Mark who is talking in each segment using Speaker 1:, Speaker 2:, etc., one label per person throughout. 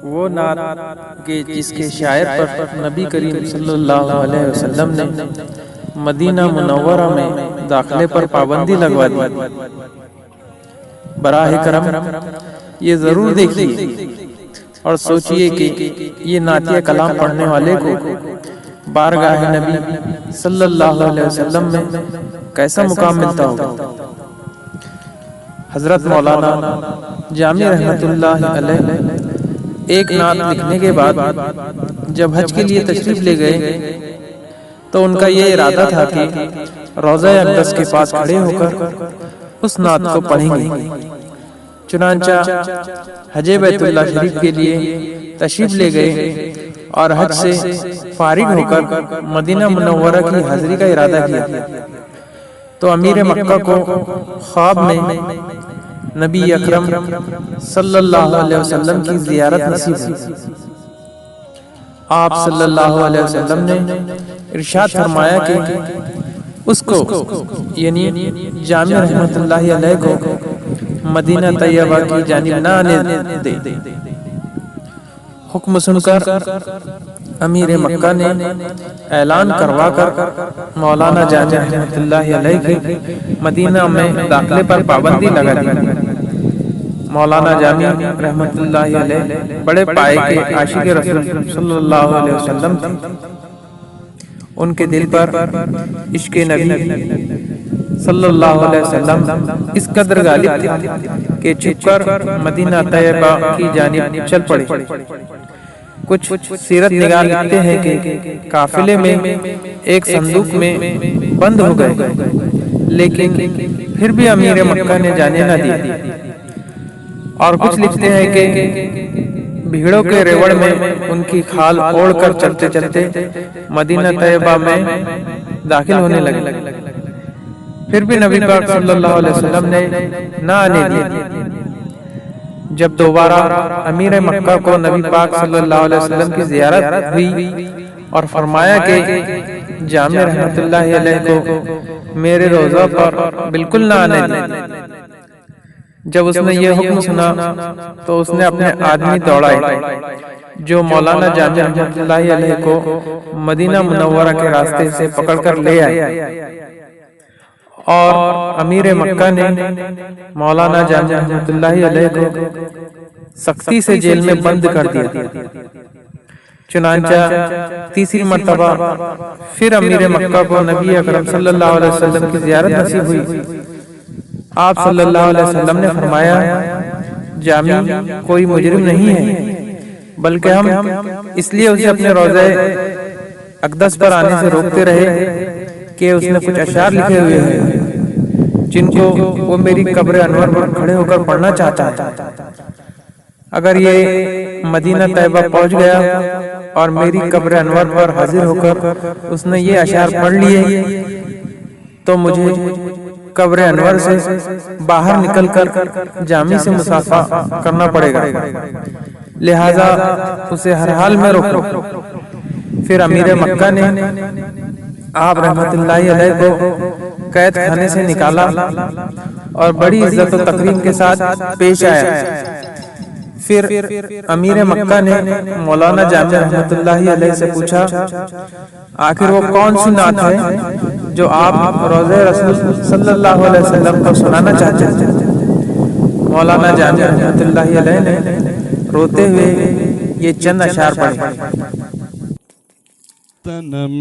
Speaker 1: वो नात के जिसके शायर पर नबी करीम सल्लल्लाहु अलैहि वसल्लम ने मदीना मुनव्वरा में दाखिले पर पाबंदी लगवा दी। बराह करम ये जरूर देखिए और सोचिए कि ये नातिया कलाम पढ़ने वाले को बारगाह नबी सल्लल्लाहु अलैहि वसल्लम में कैसा मुकाम मिलता होगा। हजरत मौलाना जामी रहमतुल्लाह अलैह एक नात लिखने के बाद जब हज के लिए तशरीफ ले गए तो उनका ये इरादा था कि रोज़ा अक़दस के पास खड़े होकर उस नात को पढ़ेंगे। चुनांचा हजे बैतुल्लाह शरीफ के लिए तशरीफ ले गए और हज से फारिग होकर मदीना मुनव्वरा की हाजिरी का इरादा किया। तो अमीर मक्का को ख्वाब में नबी अकरम सल्लल्लाहु अलैहि वसल्लम की ज़ियारत नसीब हुई। आप सल्लल्लाहु अलैहि वसल्लम ने इरशाद फरमाया कि उसको यानी जामी रहमतुल्लाहि अलैह को मदीना तैयबा की जानिब न आने दे। हुक्म सुनकर अमीर मक्का ने ऐलान करवाकर मौलाना जामी रहमतुल्लाहि अलैह के मदीना में दाखिले पर पाबंदी लगा दी। मौलाना जामी रहमतुल्लाहि अलैह बड़े पाए के आशिक रसूल सल्लल्लाहु अलैहि वसल्लम थे। उनके दिल पर इश्क नबी सल्लल्लाहु अलैहि वसल्लम इस कदर गालिब थे कि छुपकर मदीना तैयबा की जानिब चल पड़े। कुछ सीरत निगार लिखते हैं कि काफिले में एक संदूक में बंद हो गए, लेकिन फिर भी अमीर मक्का ने जाने न दिया। और कुछ लिखते हैं कि भीड़ों के रेवड़ में उनकी खाल ओढ़कर चलते चलते मदीना तैयबा में दाखिल होने लगे। फिर भी नबी पाक सल्लल्लाहु अलैहि वसल्लम ने न आने दिया। जब दोबारा अमीर मक्का को नबी पाक सल्लल्लाहु अलैहि वसल्लम की ज़ियारत हुई और फरमाया कि जामी रहमतुल्लाहि अलैह को मेरे रोज़ा पर बिल्कुल न आने दें। जब उसने ये हुक्म सुना तो उसने अपने आदमी दौड़ाए जो मौलाना जामी रहमतुल्लाहि अलैह को मदीना मुनव्वरा के रास्ते से पकड़कर ले आए और अमीर मक्का ने मौलाना जामी रहमतुल्लाहि अलैह को सख्ती से जेल में बंद कर दिया। चुनांचा तीसरी मर्तबा फिर अमीर मक्का को नबी अकरम सल्लल्लाहु अलैहि वसल्लम की ज़ियारत नसीब हुई। आप सल्लल्लाहु अलैहि वसल्लम ने फरमाया, जामी कोई मुजरिम नहीं है, बल्कि हम इसलिए उसे अपने रोज़े अक़दस पर आने से रोकते रहे कि उसने कुछ अशार लिखे हुए हैं जिनको वो मेरी कब्र अनवर पर खड़े होकर पढ़ना चाहता था। अगर ये मदीना तैयबा पहुंच गया और मेरी कब्र अनवर पर हाजिर होकर उसने ये अशार पढ़ लिए तो मुझे कब्र अनवर से बाहर निकलकर जामी से मुसाफा करना पड़ेगा, लिहाजा उसे हर हाल में रोको। फिर अमीर मक्का ने आप रहमतुल्लाहि अलैह को कैद खाने से निकाला और बड़ी इज्जत और तकरीम के साथ पेश आया। फिर अमीर मक्का ने मौलाना जामी रहमतुल्लाहि अलैह से पूछा, आखिर वो कौन सी नात है जो आप रोज़े रसूल सल्लल्लाहु अलैहि वसल्लम को सुनाना चाहते हैं। मौलाना जामी रहमतुल्लाहि अलैह ने रोते हुए ये चंद अशार पढ़े। तनम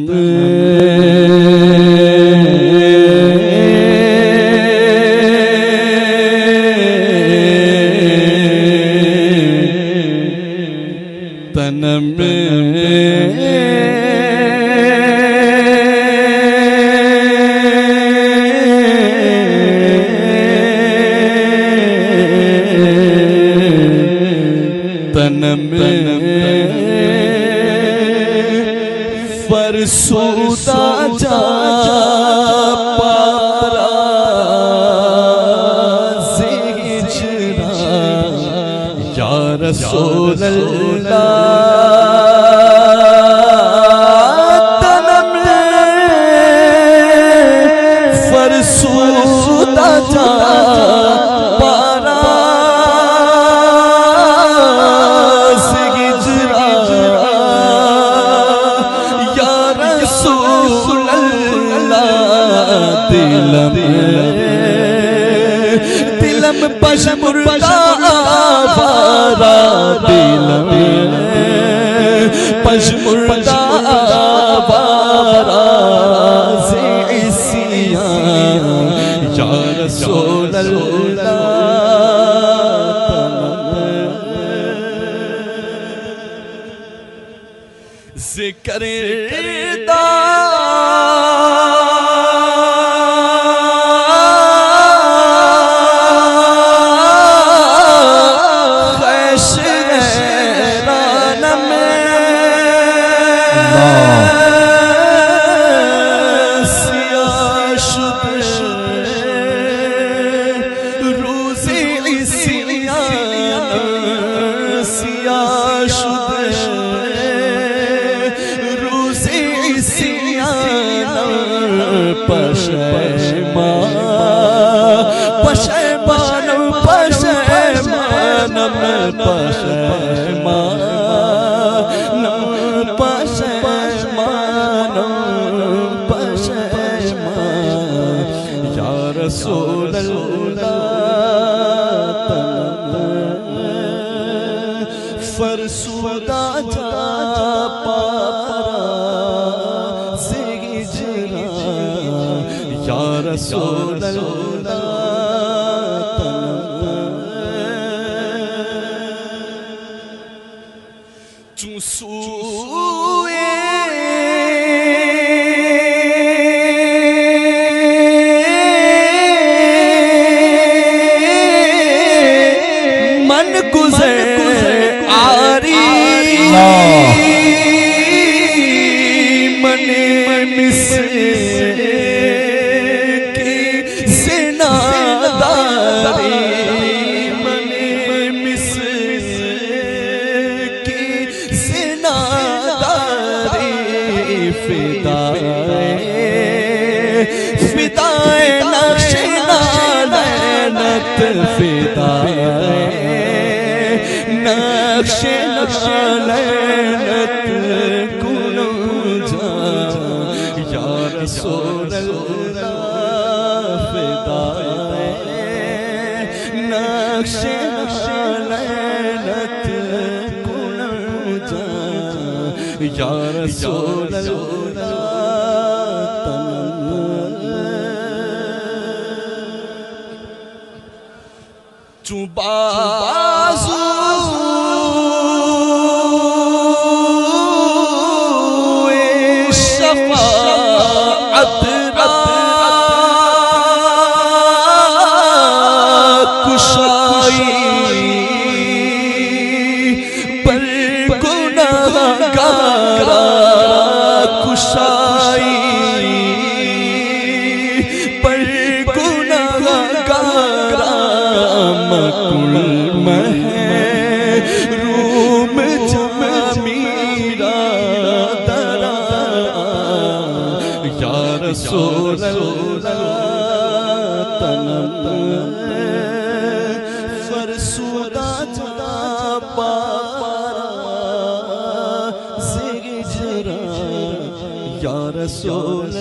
Speaker 2: फरसूदा जा पारा हिजरा या रसूल अल्लाह तनम फरसूदा जा पारा पशमुर्दा आवारा दिल में पशमुर्दा आवारा से इसियां या रसूल अल्लाह जिक्र फरसुदा जा पारा से हिजरा या रसूल अल्लाह चूसुए मन गुजर मने मिस की सिनादारी मने मिस की सिनादारी फिदाए नक्शे नालैनत फिदाए नक्शे नालैनत या रसूल अल्लाह फिदाए नक्शे नालैनत कुलजा या रसूल अल्लाह चुबाज़ू रसूल अल्लाह तनम फरसुदा जा पारा से हिजरा या रसूल